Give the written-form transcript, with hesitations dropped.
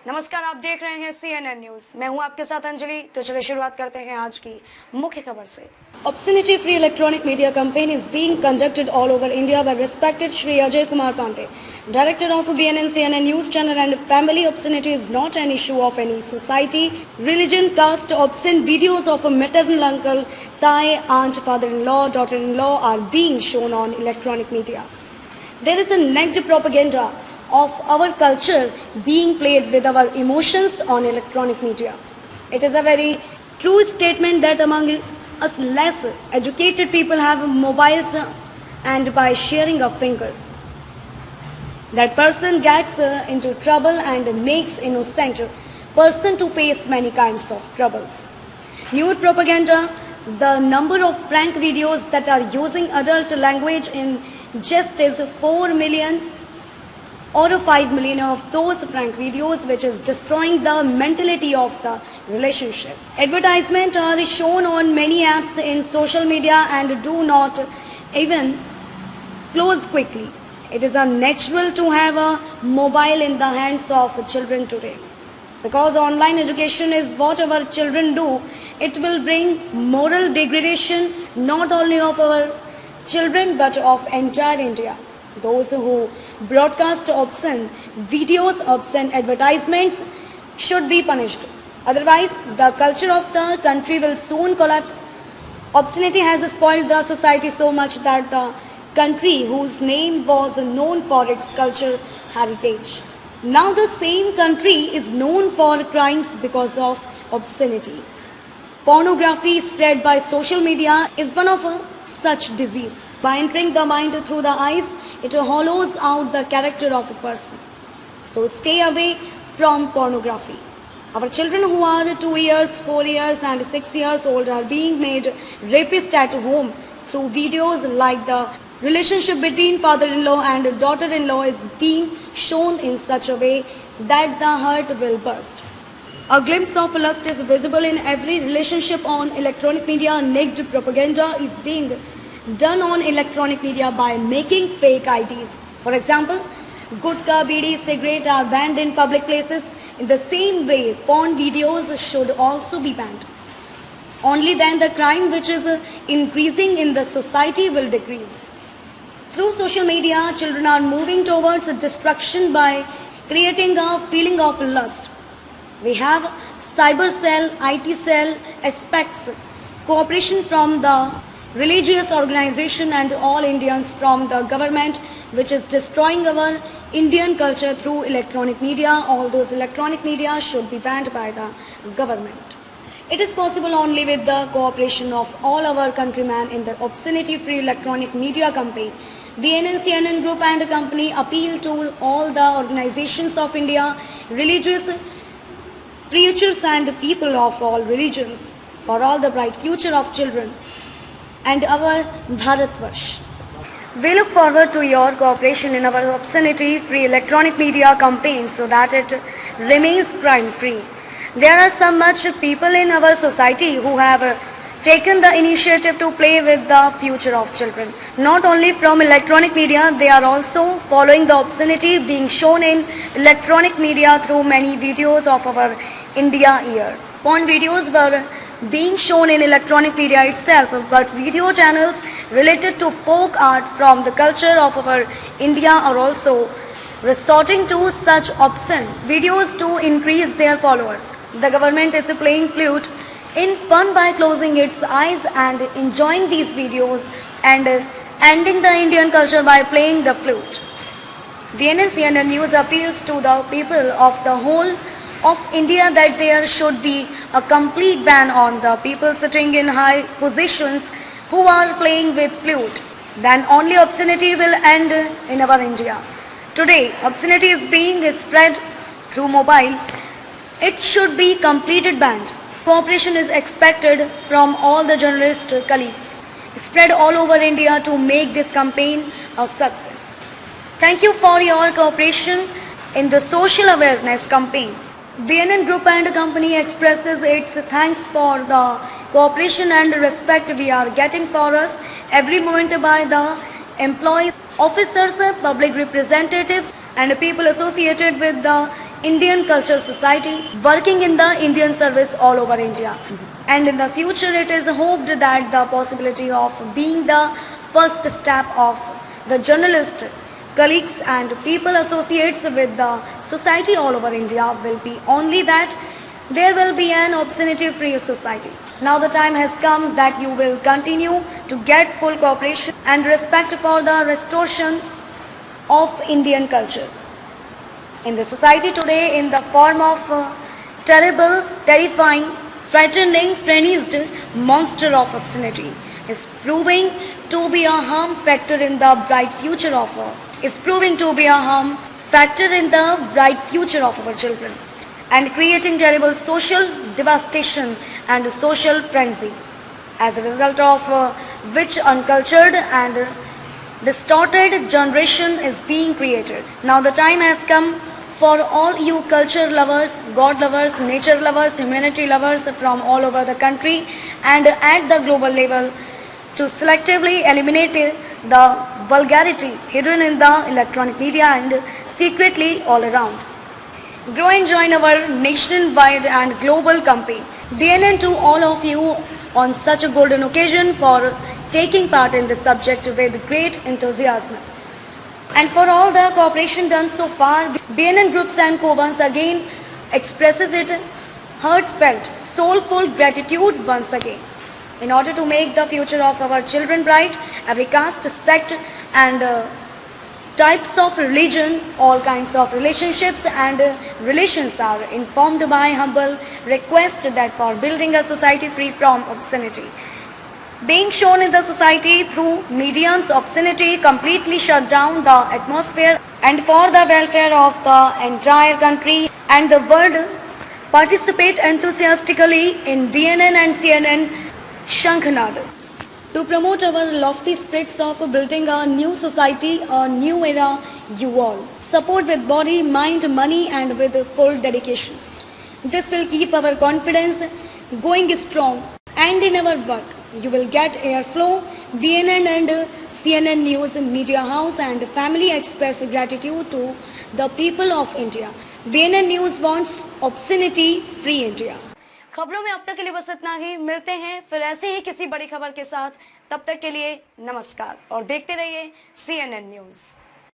नमस्कार, आप देख रहे हैं CNN न्यूज। मैं हूं आपके साथ अंजलि। तो चलिए शुरुआत करते हैं आज की मुख्य खबर से। Obscenity free electronic media campaign is being conducted all over India by respected Shri Ajay Kumar Pandey, director of BNN CNN news channel and family. Obscenity is not an issue of any society, religion, caste. Obscene videos of a maternal uncle, thai, aunt, father-in-law, daughter-in-law are being shown on electronic media. There is a naked propaganda of our culture being played with our emotions on electronic media. It is a very true statement that among us less educated people have mobiles and by sharing a finger, that person gets into trouble and makes innocent person to face many kinds of troubles. Nude propaganda, the number of prank videos that are using adult language in jest is 4 million or 5 million of those prank videos, which is destroying the mentality of the relationship. Advertisements are shown on many apps in social media and do not even close quickly. It is unnatural to have a mobile in the hands of children today. Because online education is what our children do, it will bring moral degradation not only of our children but of entire India. Those who broadcast obscene videos, obscene advertisements should be punished. Otherwise, the culture of the country will soon collapse. Obscenity has spoiled the society so much that the country whose name was known for its culture heritage, now the same country is known for crimes because of obscenity. Pornography spread by social media is one of such disease. By entering the mind through the eyes, it hollows out the character of a person. So stay away from pornography. Our children who are 2 years, 4 years and 6 years old are being made rapists at home through videos like the relationship between father-in-law and daughter-in-law is being shown in such a way that the heart will burst. A glimpse of lust is visible in every relationship on electronic media. Naked propaganda is being done on electronic media by making fake IDs. For example, gutka, bidi, cigarette are banned in public places. In the same way, porn videos should also be banned. Only then the crime which is increasing in the society will decrease. Through social media, children are moving towards destruction by creating a feeling of lust. We have cyber cell, IT cell aspects, cooperation from the religious organization and all Indians from the government, which is destroying our Indian culture through electronic media. All those electronic media should be banned by the government. It is possible only with the cooperation of all our countrymen in the obscenity-free electronic media campaign. BNN CNN Group and company appeal to all the organizations of India, religious preachers and people of all religions, for all the bright future of children and our Bharatvarsh. We look forward to your cooperation in our obscenity-free electronic media campaign so that it remains crime-free. There are some much people in our society who have taken the initiative to play with the future of children. Not only from electronic media, they are also following the obscenity being shown in electronic media through many videos of our India year. Porn videos were being shown in electronic media itself, but video channels related to folk art from the culture of our India are also resorting to such obscene videos to increase their followers. The government is playing flute in fun by closing its eyes and enjoying these videos and ending the Indian culture by playing the flute. BNN CNN News appeals to the people of the whole of India that there should be a complete ban on the people sitting in high positions who are playing with flute. Then only obscenity will end in our India. Today, obscenity is being spread through mobile. It should be completely banned. Cooperation is expected from all the journalist colleagues spread all over India to make this campaign a success. Thank you for your cooperation in the social awareness campaign. BNN Group and Company expresses its thanks for the cooperation and respect we are getting for us every moment by the employees, officers, public representatives and people associated with the Indian Culture Society, working in the Indian service all over India. And in the future, it is hoped that the possibility of being the first step of the journalist, colleagues and people associates with the society all over India will be only that there will be an obscenity-free society. Now the time has come that you will continue to get full cooperation and respect for the restoration of Indian culture in the society today in the form of terrible, terrifying, frightening, frenzied monster of obscenity is proving to be a harm factor in the bright future of our children and creating terrible social devastation and social frenzy, as a result of which uncultured and distorted generation is being created. Now the time has come for all you culture lovers, God lovers, nature lovers, humanity lovers from all over the country and at the global level to selectively eliminate the vulgarity hidden in the electronic media and secretly all around. Grow and join our nationwide and global campaign. DNN to all of you on such a golden occasion for taking part in this subject with great enthusiasm. And for all the cooperation done so far, BNN Groups and Co once again expresses its heartfelt, soulful gratitude once again. In order to make the future of our children bright, every caste, sect and types of religion, all kinds of relationships and relations are informed by humble request that for building a society free from obscenity. Being shown in the society through mediums, obscenity completely shut down the atmosphere and for the welfare of the entire country and the world, participate enthusiastically in BNN and CNN Shankhanad to promote our lofty spirits of building a new society, a new era, you all. Support with body, mind, money and with full dedication. This will keep our confidence going strong and in our work. You will get airflow. BNN and CNN News Media House and family express gratitude to the people of India. BNN News wants obscenity free India. खबरों में अब तक के लिए बस इतना ही। मिलते हैं फिर ऐसे ही किसी बड़ी खबर के साथ। तब तक के लिए नमस्कार और देखते रहिए CNN न्यूज़।